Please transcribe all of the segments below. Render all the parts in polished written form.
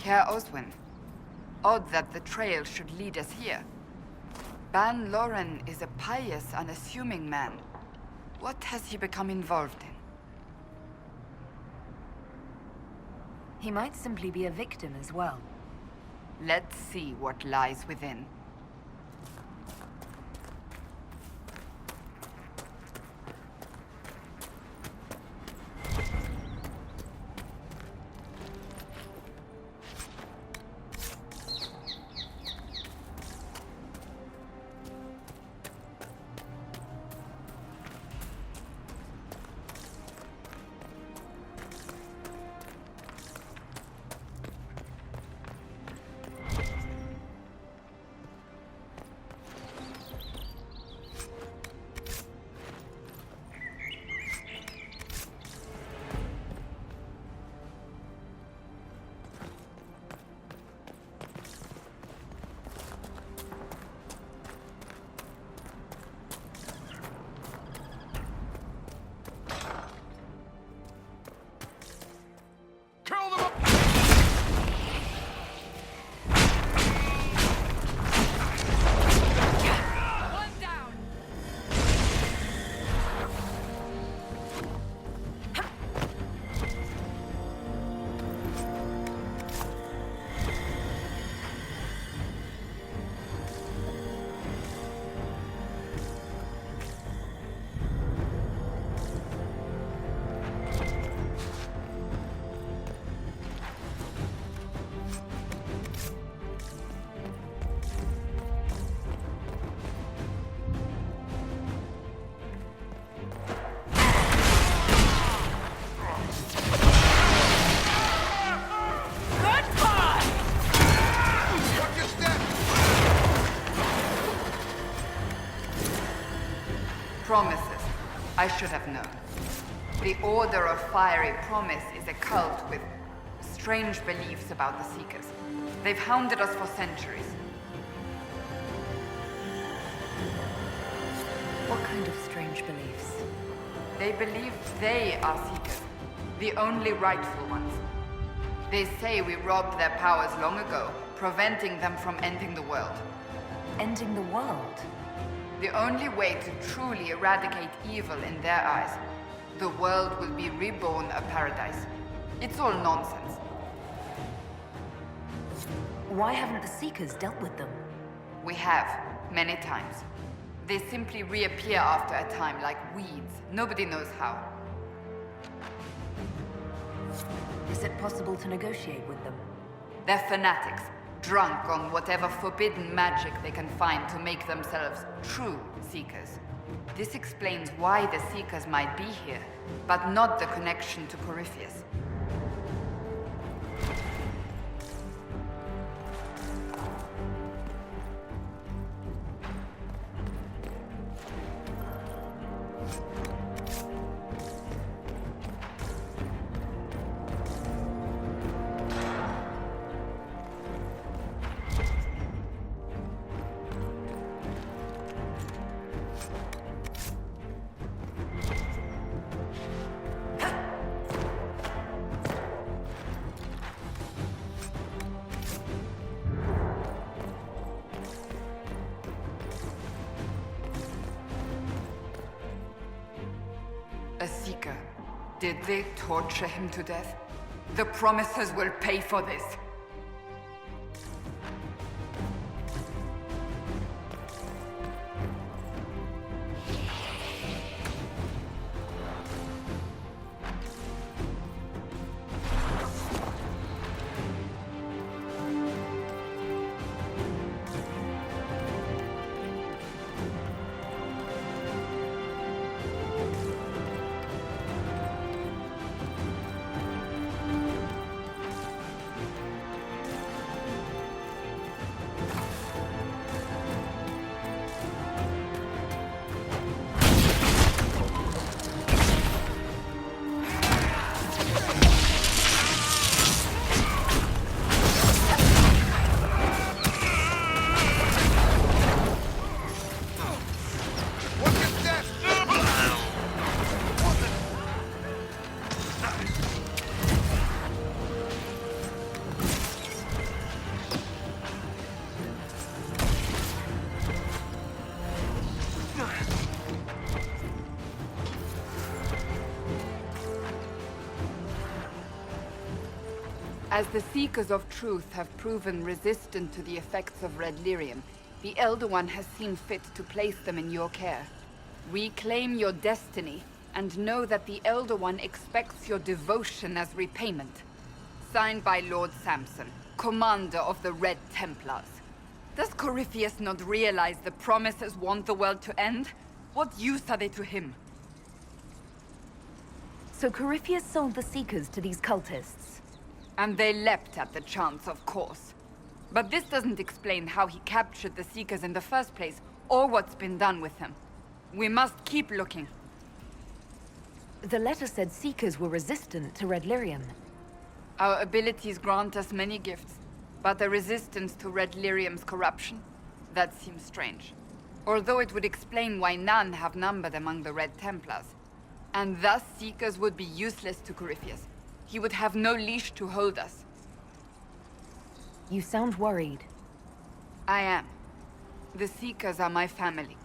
Care Oswin. Odd that the trail should lead us here. Ban Loren is a pious, unassuming man. What has he become involved in? He might simply be a victim as well. Let's see what lies within. Promises. I should have known. The Order of Fiery Promise is a cult with strange beliefs about the Seekers. They've hounded us for centuries. What kind of strange beliefs? They believe they are Seekers, the only rightful ones. They say we robbed their powers long ago, preventing them from ending the world. Ending the world? The only way to truly eradicate evil in their eyes, the world will be reborn a paradise. It's all nonsense. Why haven't the Seekers dealt with them? We have, many times. They simply reappear after a time like weeds. Nobody knows how. Is it possible to negotiate with them? They're fanatics, drunk on whatever forbidden magic they can find to make themselves true Seekers. This explains why the Seekers might be here, but not the connection to Corypheus. A Seeker. Did they torture him to death? The Promisers will pay for this. As the Seekers of Truth have proven resistant to the effects of red lyrium, the Elder One has seen fit to place them in your care. Reclaim your destiny, and know that the Elder One expects your devotion as repayment. Signed by Lord Samson, Commander of the Red Templars. Does Corypheus not realize the promises want the world to end? What use are they to him? So Corypheus sold the Seekers to these cultists. And they leapt at the chance, of course. But this doesn't explain how he captured the Seekers in the first place, or what's been done with them. We must keep looking. The letter said Seekers were resistant to red lyrium. Our abilities grant us many gifts, but a resistance to red lyrium's corruption? That seems strange. Although it would explain why none have numbered among the Red Templars. And thus Seekers would be useless to Corypheus. He would have no leash to hold us. You sound worried. I am. The Seekers are my family.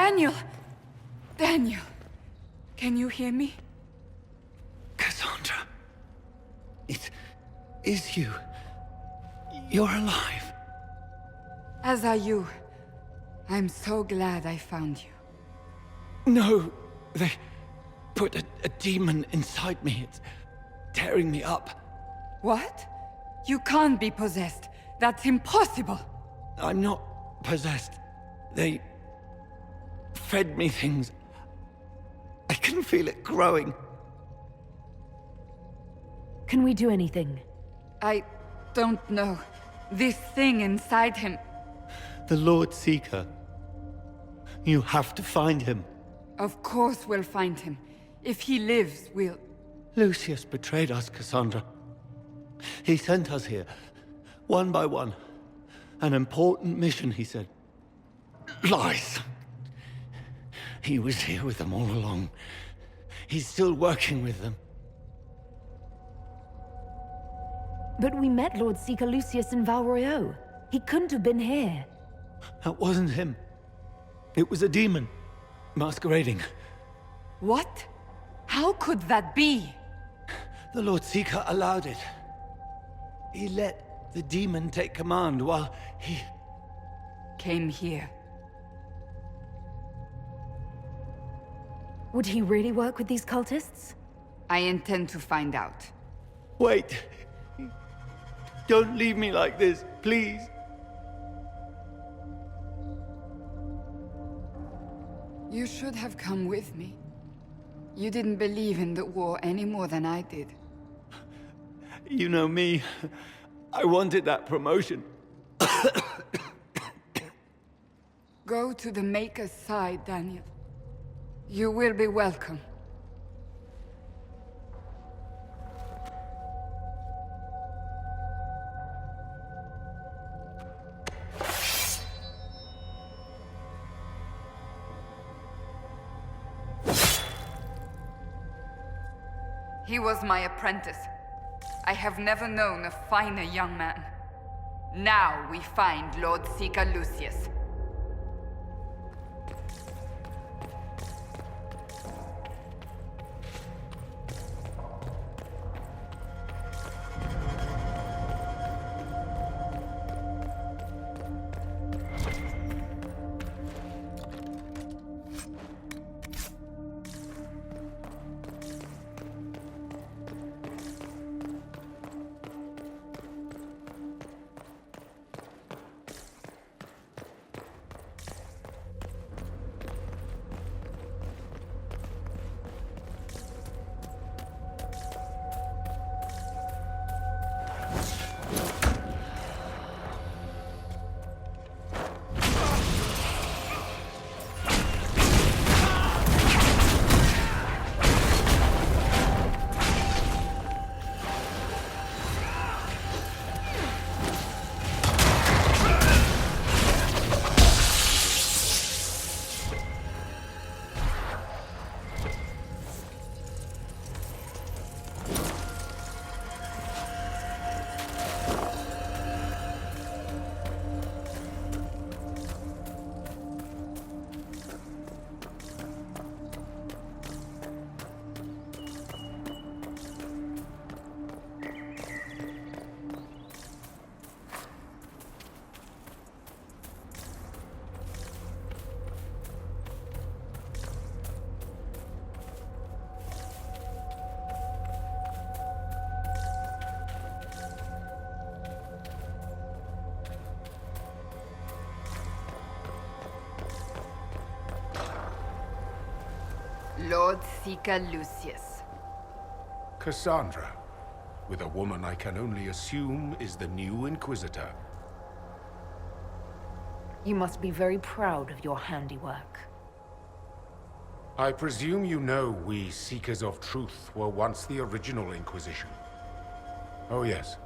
Daniel! Daniel! Can you hear me? Cassandra. It is you. You're alive. As are you. I'm so glad I found you. No, they put a demon inside me. It's tearing me up. What? You can't be possessed. That's impossible. I'm not possessed. They fed me things. I can feel it growing. Can we do anything? I don't know. This thing inside him... The Lord Seeker. You have to find him. Of course we'll find him. If he lives, we'll... Lucius betrayed us, Cassandra. He sent us here, one by one. An important mission, he said. Lies. He was here with them all along. He's still working with them. But we met Lord Seeker Lucius in Val Royeaux. He couldn't have been here. That wasn't him. It was a demon, masquerading. What? How could that be? The Lord Seeker allowed it. He let the demon take command while he... Came here. Would he really work with these cultists? I intend to find out. Wait. Don't leave me like this, please. You should have come with me. You didn't believe in the war any more than I did. You know me. I wanted that promotion. Go to the Maker's side, Daniel. You will be welcome. He was my apprentice. I have never known a finer young man. Now we find Lord Seeker Lucius. Lord Seeker Lucius. Cassandra, with a woman I can only assume is the new Inquisitor. You must be very proud of your handiwork. I presume you know we Seekers of Truth were once the original Inquisition. Oh yes.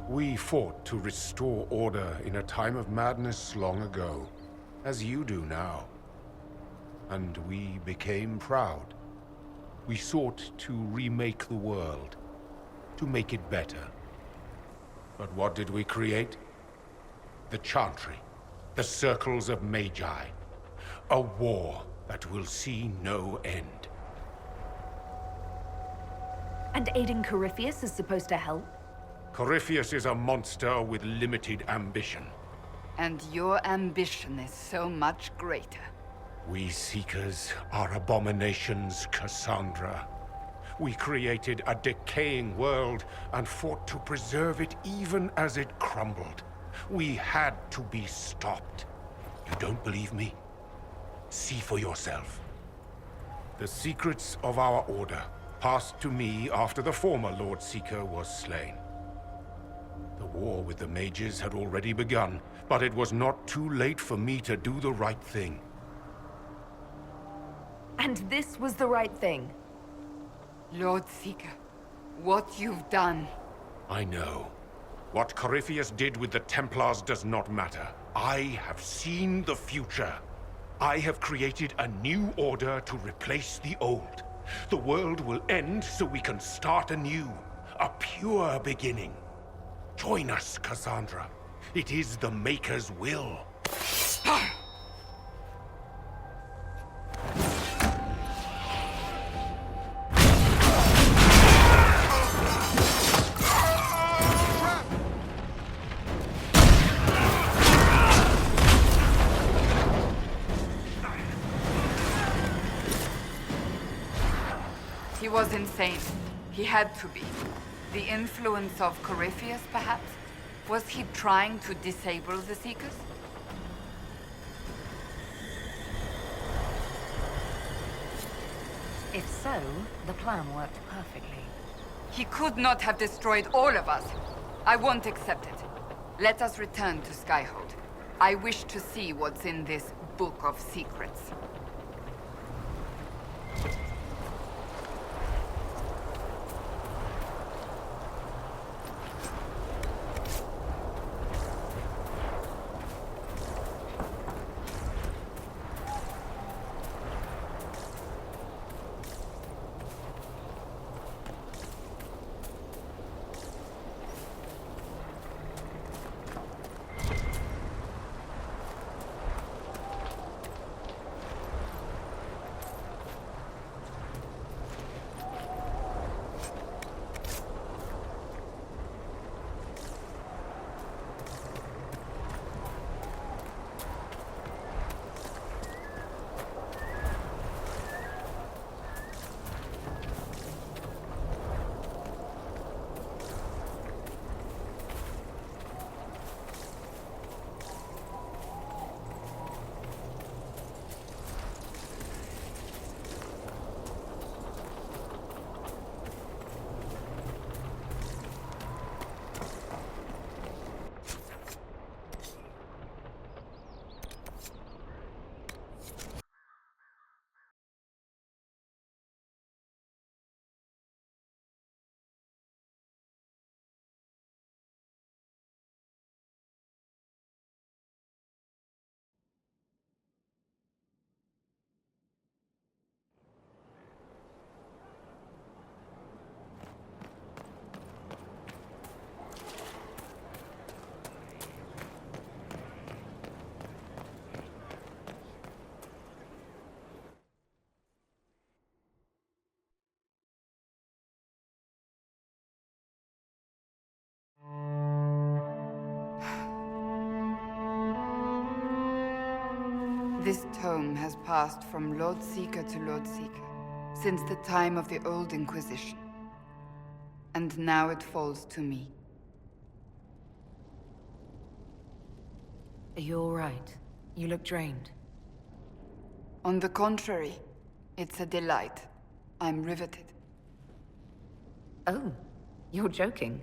We fought to restore order in a time of madness long ago, as you do now. And we became proud. We sought to remake the world, to make it better. But what did we create? The Chantry, the Circles of Magi. A war that will see no end. And aiding Corypheus is supposed to help? Corypheus is a monster with limited ambition. And your ambition is so much greater. We Seekers are abominations, Cassandra. We created a decaying world and fought to preserve it even as it crumbled. We had to be stopped. You don't believe me? See for yourself. The secrets of our order passed to me after the former Lord Seeker was slain. The war with the mages had already begun, but it was not too late for me to do the right thing. And this was the right thing. Lord Seeker, what you've done. I know. What Corypheus did with the Templars does not matter. I have seen the future. I have created a new order to replace the old. The world will end so we can start anew. A pure beginning. Join us, Cassandra. It is the Maker's will. He was insane. He had to be. The influence of Corypheus, perhaps? Was he trying to disable the Seekers? If so, the plan worked perfectly. He could not have destroyed all of us. I won't accept it. Let us return to Skyhold. I wish to see what's in this Book of Secrets. This tome has passed from Lord Seeker to Lord Seeker, since the time of the old Inquisition. And now it falls to me. Are you all right? You look drained. On the contrary, it's a delight. I'm riveted. Oh, you're joking.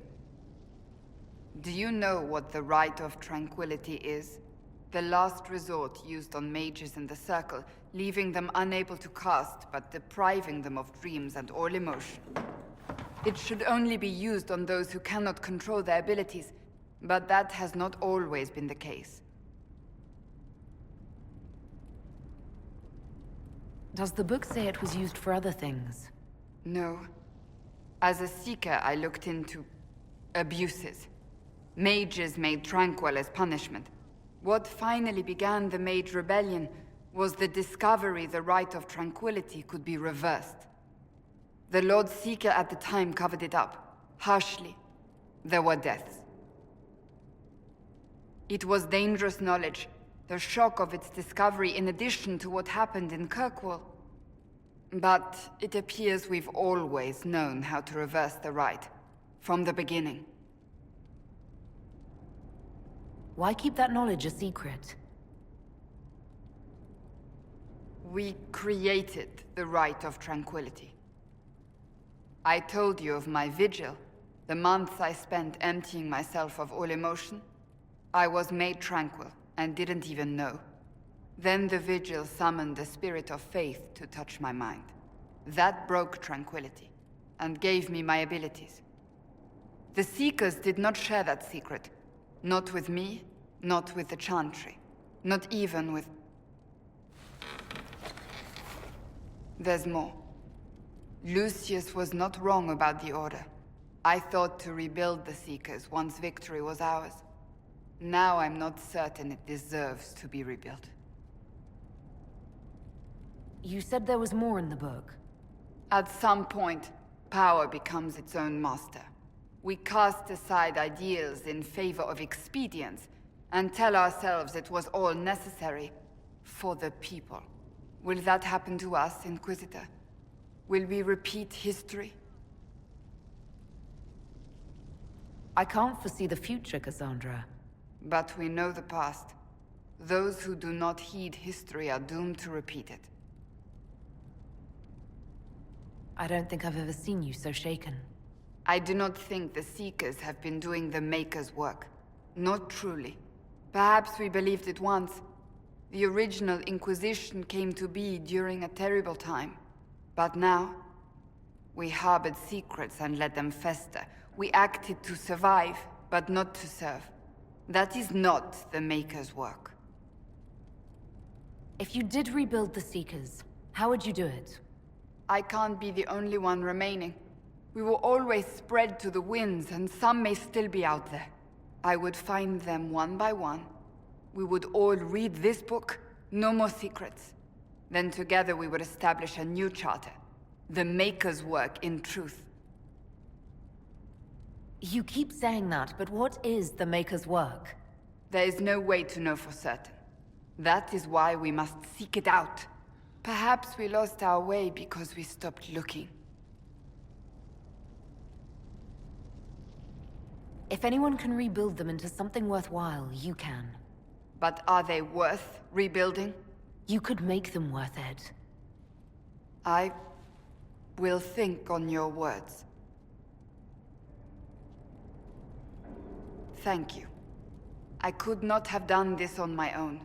Do you know what the Rite of Tranquility is? The last resort used on mages in the Circle, leaving them unable to cast, but depriving them of dreams and all emotion. It should only be used on those who cannot control their abilities, but that has not always been the case. Does the book say it was used for other things? No. As a Seeker, I looked into abuses. Mages made Tranquil as punishment. What finally began the Mage Rebellion was the discovery the Rite of Tranquility could be reversed. The Lord Seeker at the time covered it up, harshly. There were deaths. It was dangerous knowledge, the shock of its discovery in addition to what happened in Kirkwall. But it appears we've always known how to reverse the Rite, from the beginning. Why keep that knowledge a secret? We created the Rite of Tranquility. I told you of my vigil, the months I spent emptying myself of all emotion. I was made tranquil, and didn't even know. Then the vigil summoned the spirit of faith to touch my mind. That broke tranquility, and gave me my abilities. The Seekers did not share that secret. Not with me, not with the Chantry, not even with... There's more. Lucius was not wrong about the Order. I thought to rebuild the Seekers once victory was ours. Now I'm not certain it deserves to be rebuilt. You said there was more in the book. At some point, power becomes its own master. We cast aside ideals in favor of expedience, and tell ourselves it was all necessary for the people. Will that happen to us, Inquisitor? Will we repeat history? I can't foresee the future, Cassandra. But we know the past. Those who do not heed history are doomed to repeat it. I don't think I've ever seen you so shaken. I do not think the Seekers have been doing the Maker's work. Not truly. Perhaps we believed it once. The original Inquisition came to be during a terrible time. But now, we harbored secrets and let them fester. We acted to survive, but not to serve. That is not the Maker's work. If you did rebuild the Seekers, how would you do it? I can't be the only one remaining. We will always spread to the winds, and some may still be out there. I would find them one by one. We would all read this book, no more secrets. Then together we would establish a new charter. The Maker's work in truth. You keep saying that, but what is the Maker's work? There is no way to know for certain. That is why we must seek it out. Perhaps we lost our way because we stopped looking. If anyone can rebuild them into something worthwhile, you can. But are they worth rebuilding? You could make them worth it. I will think on your words. Thank you. I could not have done this on my own.